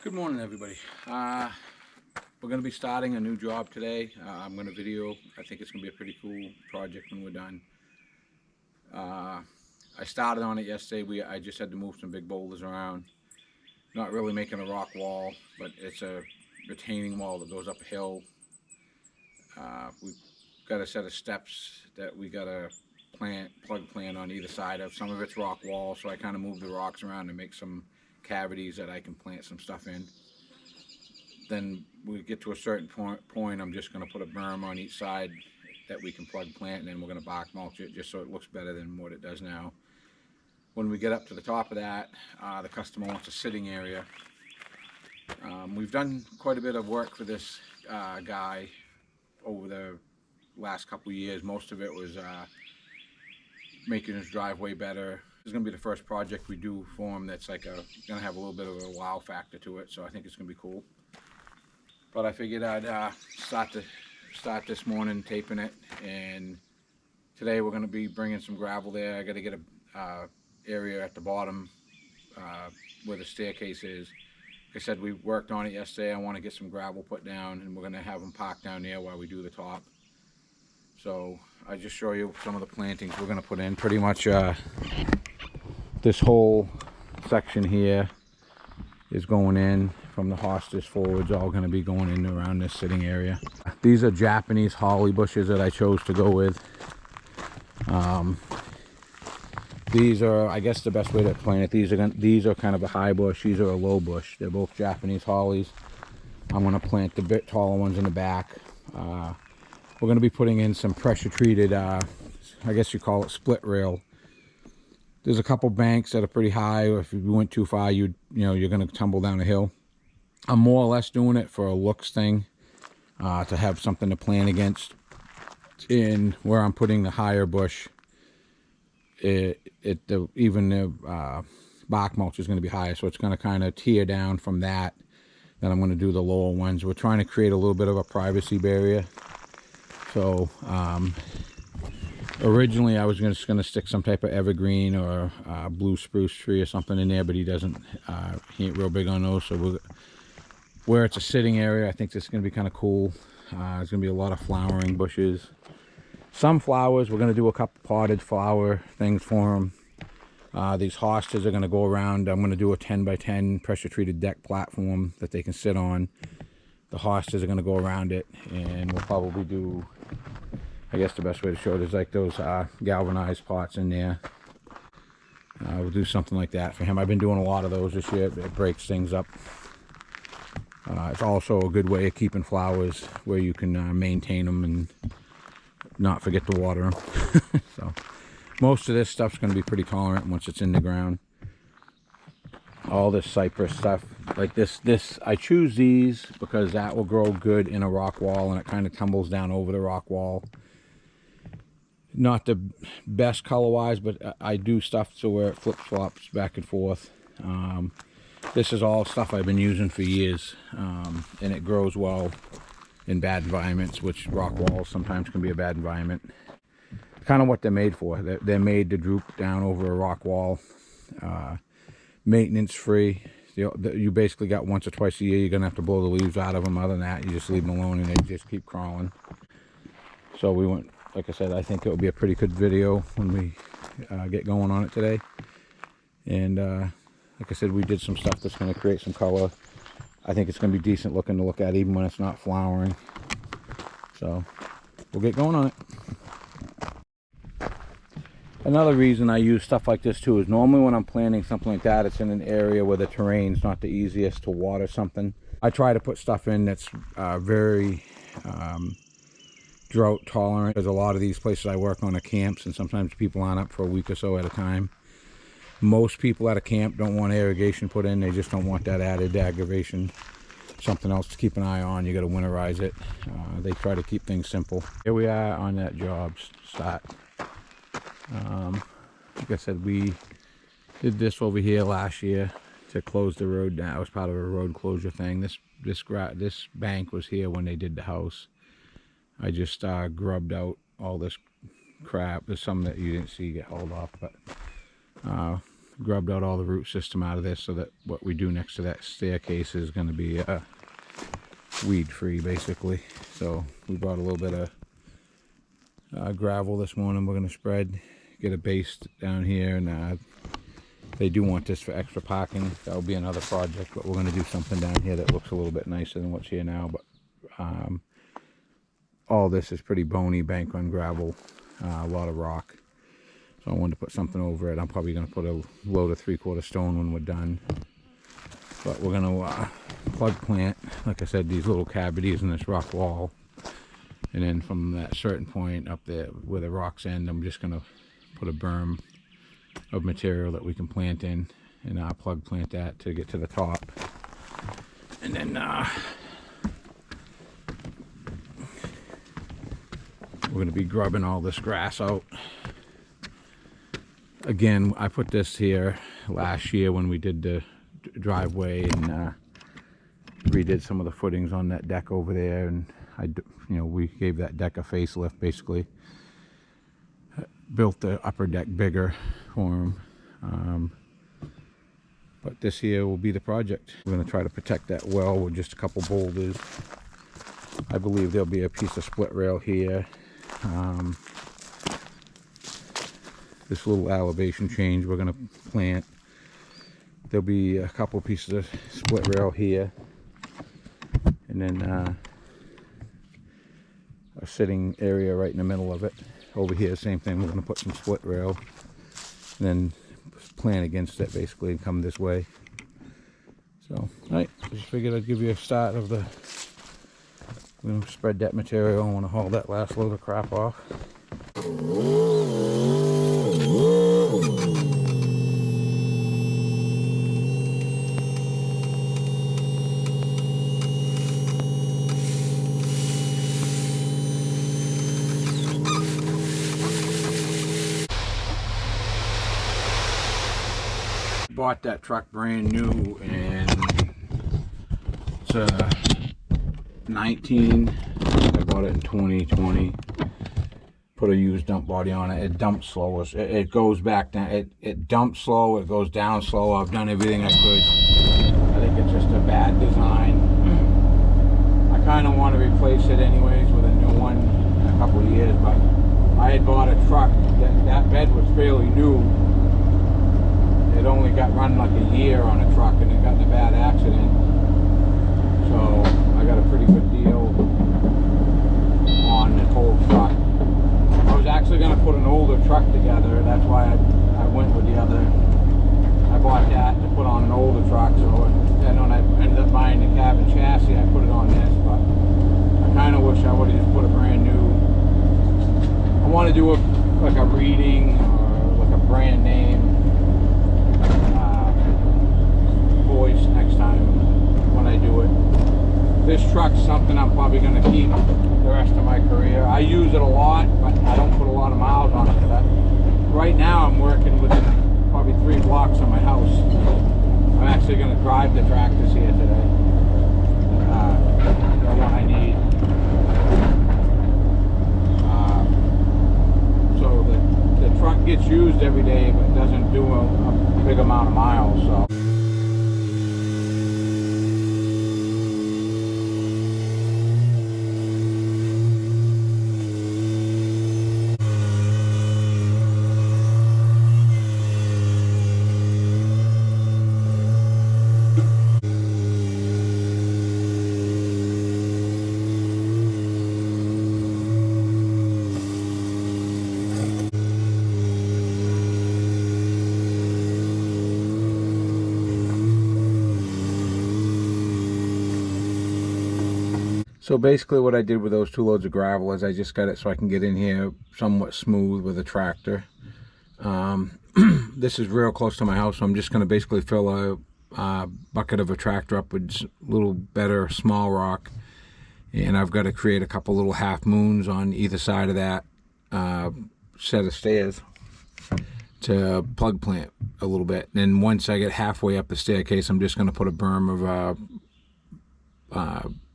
Good morning, everybody. We're going to be starting a new job today. I'm going to video. I think it's going to be a pretty cool project when we're done. I started on it yesterday. I just had to move some big boulders around. Not really making a rock wall, but it's a retaining wall that goes up a hill. We've got a set of steps that we got to plug plant on either side of. Some of it's rock wall, so I kind of move the rocks around to make some cavities that I can plant some stuff in. Then we get to a certain point, I'm just going to put a berm on each side that we can plug plant, and then we're going to bark mulch it just so it looks better than what it does now. When we get up to the top of that, the customer wants a sitting area. We've done quite a bit of work for this guy over the last couple of years. Most of it was making his driveway better. This is going to be the first project we do for him that's like going to have a little bit of a wow factor to it, so I think it's going to be cool. But I figured I'd start this morning taping it, and today we're going to be bringing some gravel there. I got to get a area at the bottom where the staircase is. Like I said, we worked on it yesterday. I want to get some gravel put down, and we're going to have them parked down there while we do the top. So I just show you some of the plantings we're going to put in. Pretty much this whole section here is going in from the hostas forwards, all going to be going in around this sitting area. These are Japanese holly bushes that I chose to go with. These are, I guess, the best way to plant it. These are kind of a high bush. These are a low bush. They're both Japanese hollies. I'm going to plant the bit taller ones in the back. We're going to be putting in some pressure treated, I guess you call it split rail. There's a couple banks that are pretty high. If you went too far, you're going to tumble down a hill. I'm more or less doing it for a looks thing, to have something to plan against. In where I'm putting the higher bush, even the bark mulch is going to be higher, so it's going to kind of tear down from that. Then I'm going to do the lower ones. We're trying to create a little bit of a privacy barrier. So originally I was just going to stick some type of evergreen or blue spruce tree or something in there, but he ain't real big on those. So where it's a sitting area, I think this is going to be kind of cool. There's going to be a lot of flowering bushes. Some flowers. We're going to do a couple potted flower things for them. These hostas are going to go around. I'm going to do a 10x10 pressure treated deck platform that they can sit on. The hostas are going to go around it, and we'll probably do, I guess the best way to show it is like those galvanized pots in there. We'll do something like that for him. I've been doing a lot of those this year. It breaks things up. It's also a good way of keeping flowers where you can maintain them and not forget to water them. So most of this stuff's going to be pretty tolerant once it's in the ground. All this cypress stuff like this I choose these because that will grow good in a rock wall, and it kind of tumbles down over the rock wall. Not the best color wise, but I do stuff so where it flip-flops back and forth. This is all stuff I've been using for years, and it grows well in bad environments, which rock walls sometimes can be a bad environment. Kind of what they're made for. They're made to droop down over a rock wall. Maintenance free. You basically got once or twice a year you're gonna have to blow the leaves out of them. Other than that, you just leave them alone and they just keep crawling. So we went, like I said, I think it'll be a pretty good video when we get going on it today. And like I said, we did some stuff that's going to create some color. I think it's going to be decent looking to look at even when it's not flowering. So we'll get going on it. Another reason I use stuff like this too is normally when I'm planting something like that, it's in an area where the terrain's not the easiest to water something. I try to put stuff in that's very drought tolerant, because a lot of these places I work on are camps, and sometimes people aren't up for a week or so at a time. Most people at a camp don't want irrigation put in. They just don't want that added aggravation. Something else to keep an eye on. You got to winterize it. They try to keep things simple. Here we are on that job site. Like I said, we did this over here last year to close the road down. It was part of a road closure thing. This bank was here when they did the house. I just grubbed out all this crap. There's some that you didn't see get hauled off, but grubbed out all the root system out of this so that what we do next to that staircase is going to be weed free basically. So we brought a little bit of gravel this morning. We're going to spread, get a base down here, and they do want this for extra parking. That'll be another project, but we're going to do something down here that looks a little bit nicer than what's here now. But all this is pretty bony bank run gravel, a lot of rock. So I wanted to put something over it. I'm probably going to put a load of 3/4 stone when we're done. But we're going to plug plant, like I said, these little cavities in this rock wall. And then from that certain point up there where the rocks end, I'm just going to put a berm of material that we can plant in, and I'll plug plant that to get to the top. And then we're going to be grubbing all this grass out. Again, I put this here last year when we did the driveway and redid some of the footings on that deck over there, and we gave that deck a facelift basically. Built the upper deck bigger for him. But this here will be the project. We're going to try to protect that well with just a couple boulders. I believe there'll be a piece of split rail here. This little elevation change we're going to plant. There'll be a couple pieces of split rail here. And then a sitting area right in the middle of it. Over here, same thing, we're going to put some split rail. And then plant against it basically and come this way. So, alright, just figured I'd give you a start of the... We're going to spread that material. I want to haul that last load of crap off. Bought that truck brand new, and it's a 19. I bought it in 2020. Put a used dump body on it. It dumps slow. It goes back down. It dumps slow. It goes down slow. I've done everything I could. I think it's just a bad design. I kind of want to replace it anyways with a new one in a couple of years, but I had bought a truck. That bed was fairly new. It only got run like a year on a truck, and it got in a bad accident. So I got a pretty good deal on this whole truck. I was actually going to put an older truck together. That's why I went with the other. I bought that to put on an older truck. So then when I ended up buying the cabin chassis, I put it on this. But I kind of wish I would have just put a brand new. I want to do like a reading or like a brand name voice next time when I do it. This truck's something I'm probably going to keep the rest of my career. I use it a lot, but I don't put a lot of miles on it. Right now I'm working within probably 3 blocks of my house. I'm actually going to drive the tractors here today. The one I need. So the truck gets used every day, but doesn't do a big amount of miles. So. So basically what I did with those 2 loads of gravel is I just got it so I can get in here somewhat smooth with a tractor. This is real close to my house, so I'm just going to basically fill a bucket of a tractor up with a little better small rock. And I've got to create a couple little half moons on either side of that set of stairs to plug plant a little bit. And then once I get halfway up the staircase, I'm just going to put a berm of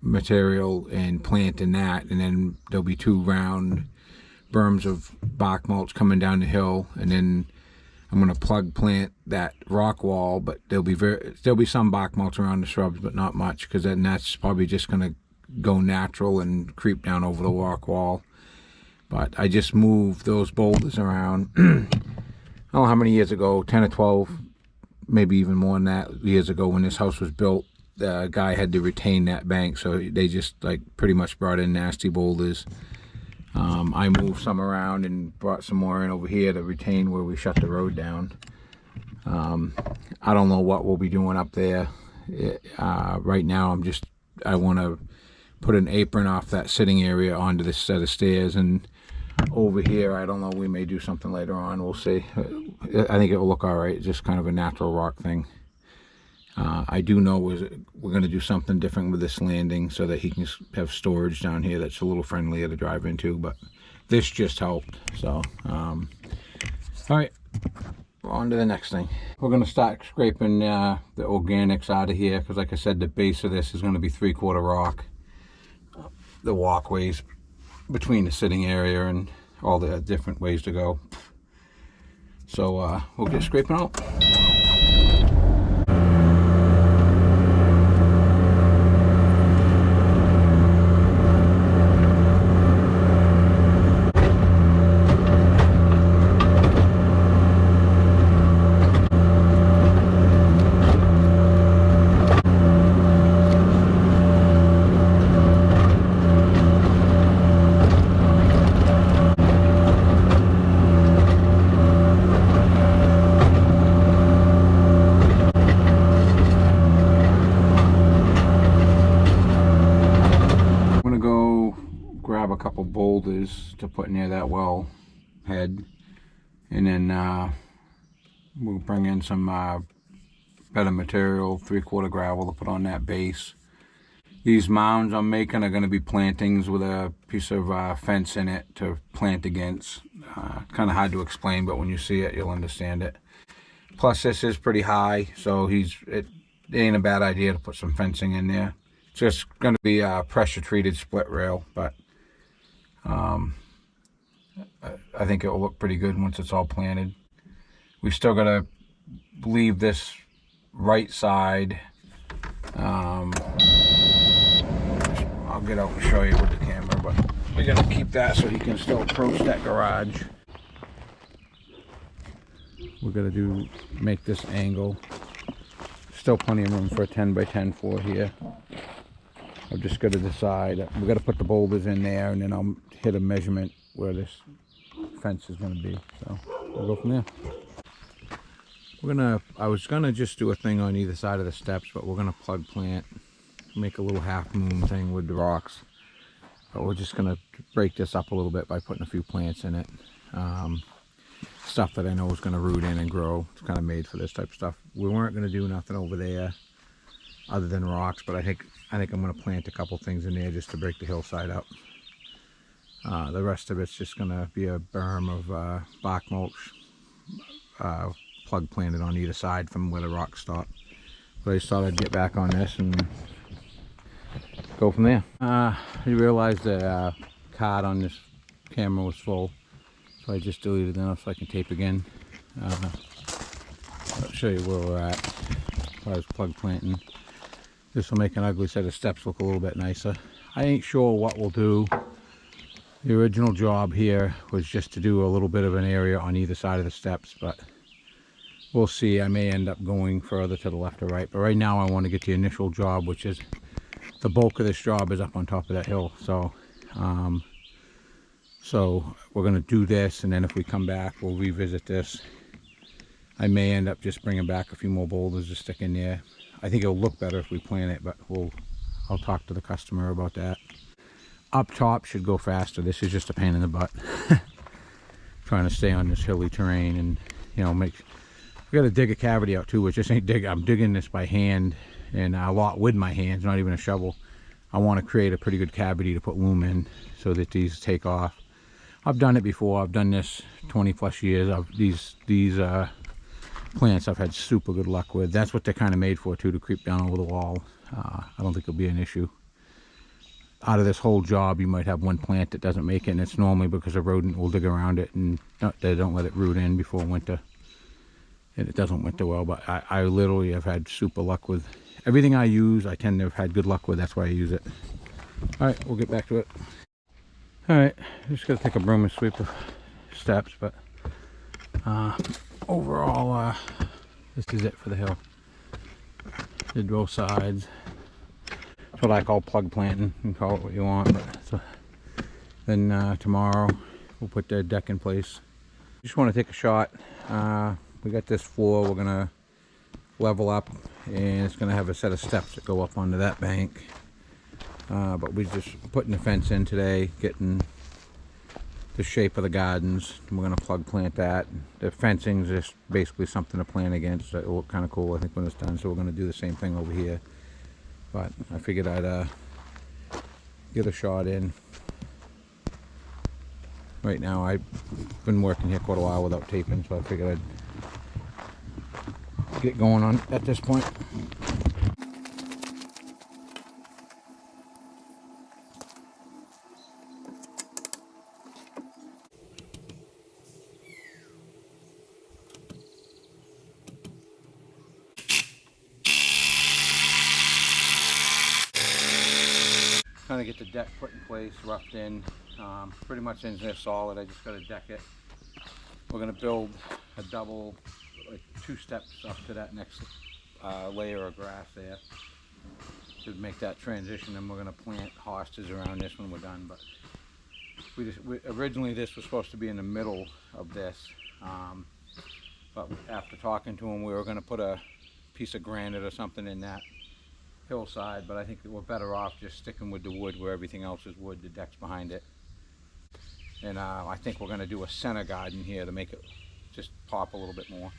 material and plant in that, and then there'll be 2 round berms of bark mulch coming down the hill, and then I'm going to plug plant that rock wall, but there'll be some bark mulch around the shrubs, but not much, because then that's probably just going to go natural and creep down over the rock wall. But I just moved those boulders around. I don't know how many years ago, 10 or 12, maybe even more than that, years ago when this house was built. The guy had to retain that bank, so they just like pretty much brought in nasty boulders. I moved some around and brought some more in over here to retain where we shut the road down. I don't know what we'll be doing up there. Right now I want to put an apron off that sitting area onto this set of stairs, and over here I don't know, we may do something later on, we'll see. I think it will look all right, just kind of a natural rock thing. I do know we're going to do something different with this landing so that he can have storage down here that's a little friendlier to drive into, but this just helped. So all right, on to the next thing. We're going to start scraping the organics out of here, because like I said, the base of this is going to be 3/4 rock. The walkways between the sitting area and all the different ways to go. So we'll get scraping out. Grab a couple boulders to put near that well head, and then we'll bring in some better material, 3/4 gravel, to put on that base. These mounds I'm making are going to be plantings with a piece of fence in it to plant against. Kind of hard to explain, but when you see it you'll understand it. Plus this is pretty high, so it ain't a bad idea to put some fencing in there. It's just going to be a pressure treated split rail, but I think it will look pretty good once it's all planted. We still got to leave this right side. I'll get out and show you with the camera, but we got to keep that so he can still approach that garage. We're going to make this angle. Still plenty of room for a 10 by 10 floor here. I've just got to decide. We've got to put the boulders in there, and then I'll hit a measurement where this fence is going to be. So we'll go from there. I was going to just do a thing on either side of the steps, but we're going to plug plant, make a little half moon thing with the rocks. But we're just going to break this up a little bit by putting a few plants in it. Stuff that I know is going to root in and grow. It's kind of made for this type of stuff. We weren't going to do nothing over there other than rocks, but I think I'm going to plant a couple things in there just to break the hillside up. The rest of it's just going to be a berm of bark mulch, plug planted on either side from where the rocks stop. But I just thought I'd get back on this and go from there. I realized the card on this camera was full, so I just deleted enough so I can tape again. I'll show you where we're at as far as plug planting. This will make an ugly set of steps look a little bit nicer. I ain't sure what we'll do. The original job here was just to do a little bit of an area on either side of the steps, but we'll see. I may end up going further to the left or right, but right now I want to get the initial job, which is the bulk of this job is up on top of that hill. So we're going to do this, and then if we come back we'll revisit this. I may end up just bringing back a few more boulders to stick in there. I think it'll look better if we plant it, but I'll talk to the customer about that. Up top should go faster. This is just a pain in the butt. Trying to stay on this hilly terrain, and we got to dig a cavity out too, which just ain't dig. I'm digging this by hand, and a lot with my hands, not even a shovel. I want to create a pretty good cavity to put loom in so that these take off. I've done it before. I've done this 20 plus years. These plants I've had super good luck with. That's what they're kind of made for too, to creep down over the wall. I don't think it'll be an issue. Out of this whole job you might have one plant that doesn't make it, and it's normally because a rodent will dig around it and they don't let it root in before winter. and it doesn't winter well, but I literally have had super luck with everything I use. I tend to have had good luck with. That's why I use it. All right, we'll get back to it. All right, just gotta take a broom and sweep the steps, but overall, this is it for the hill. Did both sides. That's what I call plug planting. You can call it what you want, but so then tomorrow we'll put the deck in place. Just want to take a shot. We got this floor we're gonna level up, and it's gonna have a set of steps that go up onto that bank. But we're just putting the fence in today, getting the shape of the gardens. We're gonna plug plant that. The fencing is just basically something to plan against. It will look kind of cool, I think, when it's done. So we're gonna do the same thing over here. But I figured I'd get a shot in. Right now, I've been working here quite a while without taping, so I figured I'd get going on at this point. Trying to get the deck put in place, roughed in. Pretty much in there solid. I just got to deck it. We're going to build a double, like 2 steps up to that next layer of grass there to make that transition. And we're going to plant hostas around this when we're done. But originally this was supposed to be in the middle of this, but after talking to them, we were going to put a piece of granite or something in that hillside, but I think that we're better off just sticking with the wood where everything else is wood. The deck's behind it. And I think we're going to do a center garden here to make it just pop a little bit more.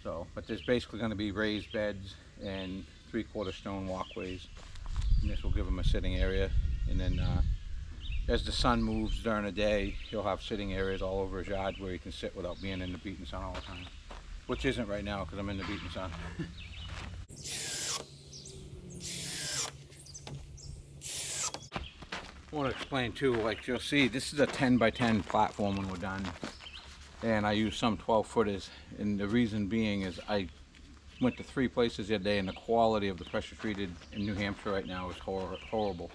So, but there's basically going to be raised beds and 3/4 stone walkways. And this will give them a sitting area. And then as the sun moves during the day, he'll have sitting areas all over his yard where he can sit without being in the beating sun all the time. Which isn't right now because I'm in the beating sun. I want to explain too, like you'll see, this is a 10 by 10 platform when we're done, and I use some 12-footers, and the reason being is I went to 3 places the other day, and the quality of the pressure treated in New Hampshire right now is horrible,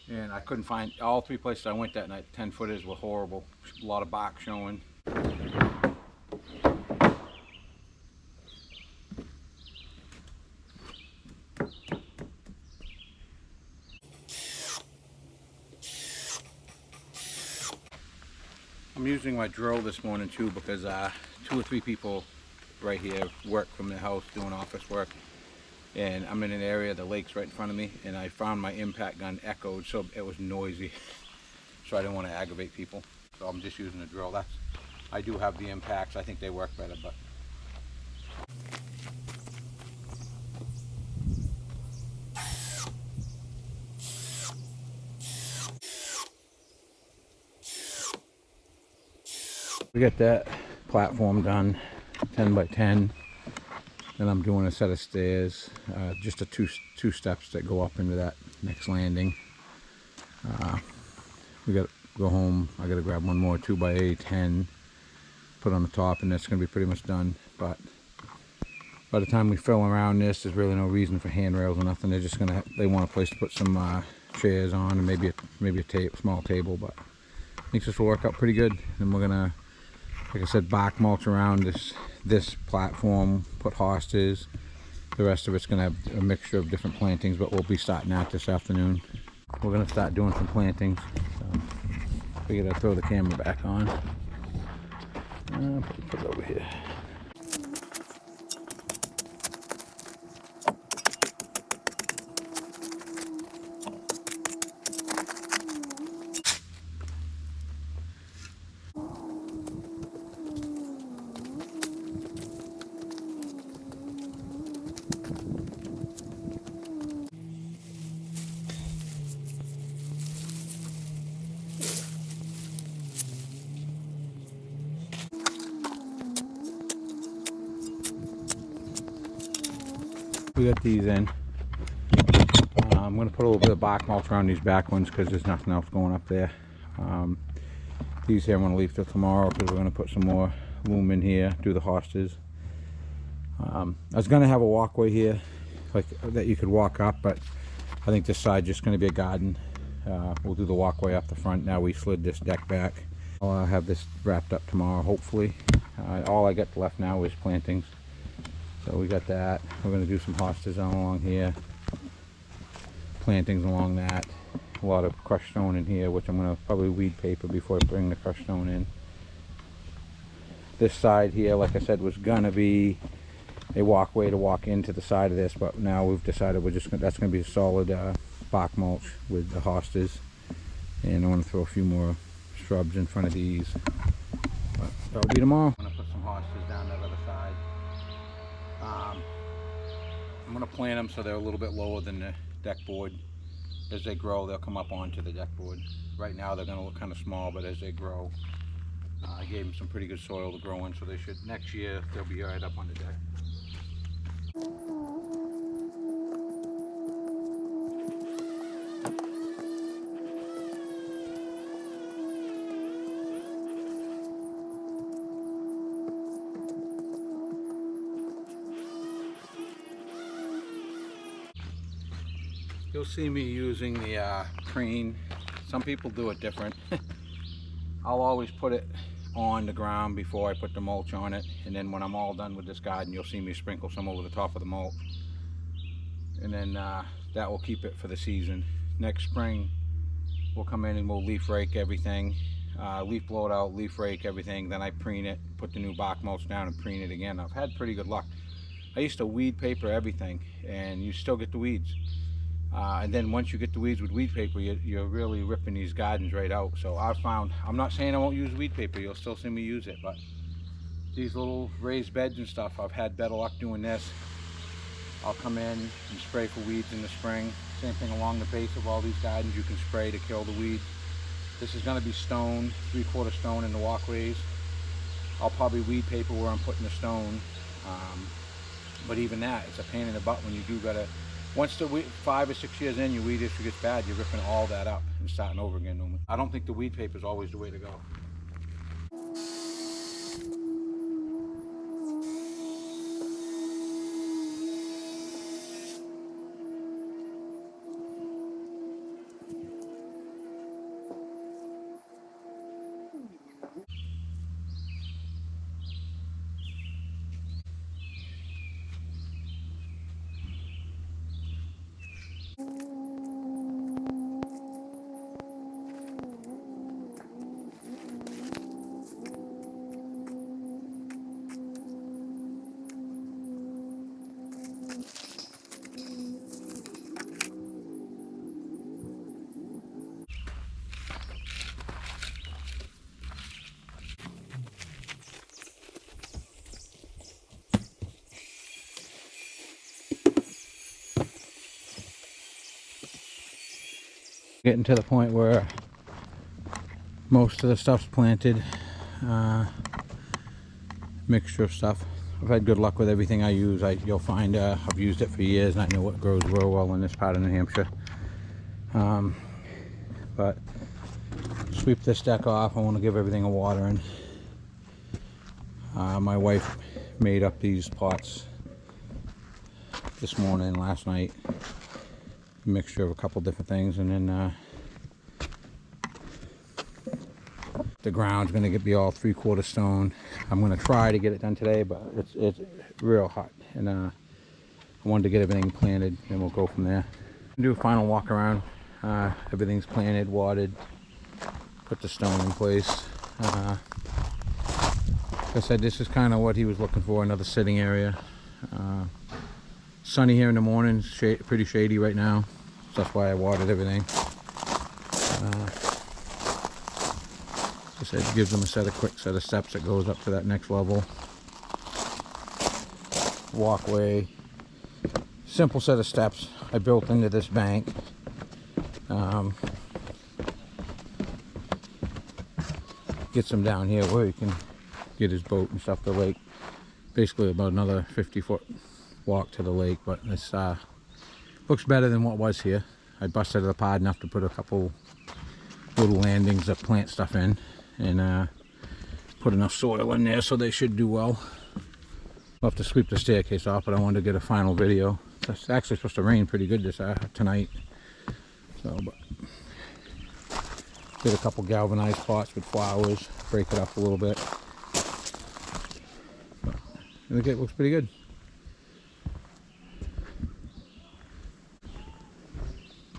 and I couldn't find, all 3 places I went that night, 10-footers were horrible, a lot of bark showing. I'm using my drill this morning too because 2 or 3 people right here work from their house doing office work, and I'm in an area, the lake's right in front of me, and I found my impact gun echoed, so it was noisy, so I didn't want to aggravate people, so I'm just using a drill. I do have the impacts, I think they work better, but we got that platform done, 10 by 10. Then I'm doing a set of stairs, just a two steps that go up into that next landing. We got to go home. I got to grab one more 2 by 10, put on the top, and that's going to be pretty much done. But by the time we fill around this, there's really no reason for handrails or nothing. They're just gonna they want a place to put some chairs on and maybe a small table, but I think this will work out pretty good. And we're gonna, like I said, bark mulch around this platform, put hostas. The rest of it's gonna have a mixture of different plantings, but we'll be starting out this afternoon. We're gonna start doing some plantings. So figured I'd throw the camera back on. Put it over here. We got these in. I'm going to put a little bit of bark mulch around these back ones because there's nothing else going up there. These here I'm going to leave till tomorrow because we're going to put some more loom in here, do the hostas. I was going to have a walkway here, like that you could walk up, but I think this side just going to be a garden. We'll do the walkway up the front. Now we slid this deck back. I'll have this wrapped up tomorrow, hopefully. All I got left now is plantings. So we got that. We're going to do some hostas along here. Plantings along that. A lot of crushed stone in here, which I'm going to probably weed paper before I bring the crushed stone in. This side here, like I said, was going to be a walkway to walk into the side of this, but now we've decided we're just that's going to be a solid bark mulch with the hostas. And I want to throw a few more shrubs in front of these. But that'll be tomorrow. I'm going to put some hostas down that other side. I'm going to plant them so they're a little bit lower than the deck board. As they grow, they'll come up onto the deck board. Right now they're going to look kind of small, but as they grow, I gave them some pretty good soil to grow in, so they should, next year, they'll be right up on the deck. You'll see me using the crane. Some people do it different. I'll always put it on the ground before I put the mulch on it, and then when I'm all done with this garden, you'll see me sprinkle some over the top of the mulch, and then that will keep it for the season. Next spring we'll come in and we'll leaf rake everything, leaf blow it out, leaf rake everything, then I preen it, put the new bark mulch down and preen it again. I've had pretty good luck. I used to weed paper everything and you still get the weeds. And then once you get the weeds with weed paper, you're really ripping these gardens right out. So I've found, I'm not saying I won't use weed paper, you'll still see me use it, but these little raised beds and stuff, I've had better luck doing this. I'll come in and spray for weeds in the spring. Same thing along the base of all these gardens, you can spray to kill the weeds. This is going to be stone, 3/4 stone in the walkways. I'll probably weed paper where I'm putting the stone. But even that, it's a pain in the butt when you do gotta, once the 5 or 6 years in, your weed issue gets bad, you're ripping all that up and starting over again. I don't think the weed paper is always the way to go. Getting to the point where most of the stuff's planted. Mixture of stuff. I've had good luck with everything I use. You'll find I've used it for years and I know what grows real well in this part of New Hampshire. But sweep this deck off. I want to give everything a watering. My wife made up these pots this morning, last night. Mixture of a couple different things, and then the ground's going to be all 3/4 stone. I'm going to try to get it done today, but it's real hot, and I wanted to get everything planted, and we'll go from there. Do a final walk around. Everything's planted, watered, put the stone in place. Like I said, this is kind of what he was looking for, another sitting area. Sunny here in the morning, pretty shady right now, so that's why I watered everything. Like I said, it gives them a quick set of steps that goes up to that next level. Walkway, simple set of steps I built into this bank. Gets him down here where he can get his boat and stuff to the lake. Basically about another 50-foot walk to the lake, but this looks better than what was here. I busted it apart enough to put a couple little landings to plant stuff in, and put enough soil in there so they should do well. I'll have to sweep the staircase off, but I wanted to get a final video. It's actually supposed to rain pretty good this tonight. So, but did a couple galvanized pots with flowers, break it up a little bit. But I think it looks pretty good.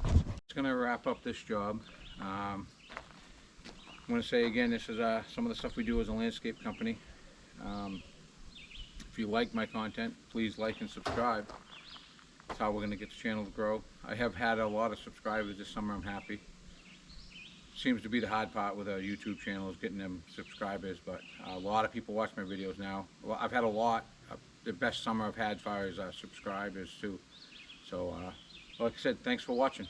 It's gonna wrap up this job. I'm gonna say again, this is some of the stuff we do as a landscape company. If you like my content, please like and subscribe. That's how we're going to get the channel to grow. I have had a lot of subscribers this summer. I'm happy. Seems to be the hard part with a YouTube channel is getting them subscribers, but a lot of people watch my videos now. Well, I've had a lot. The best summer I've had as far as subscribers too. So, like I said, thanks for watching.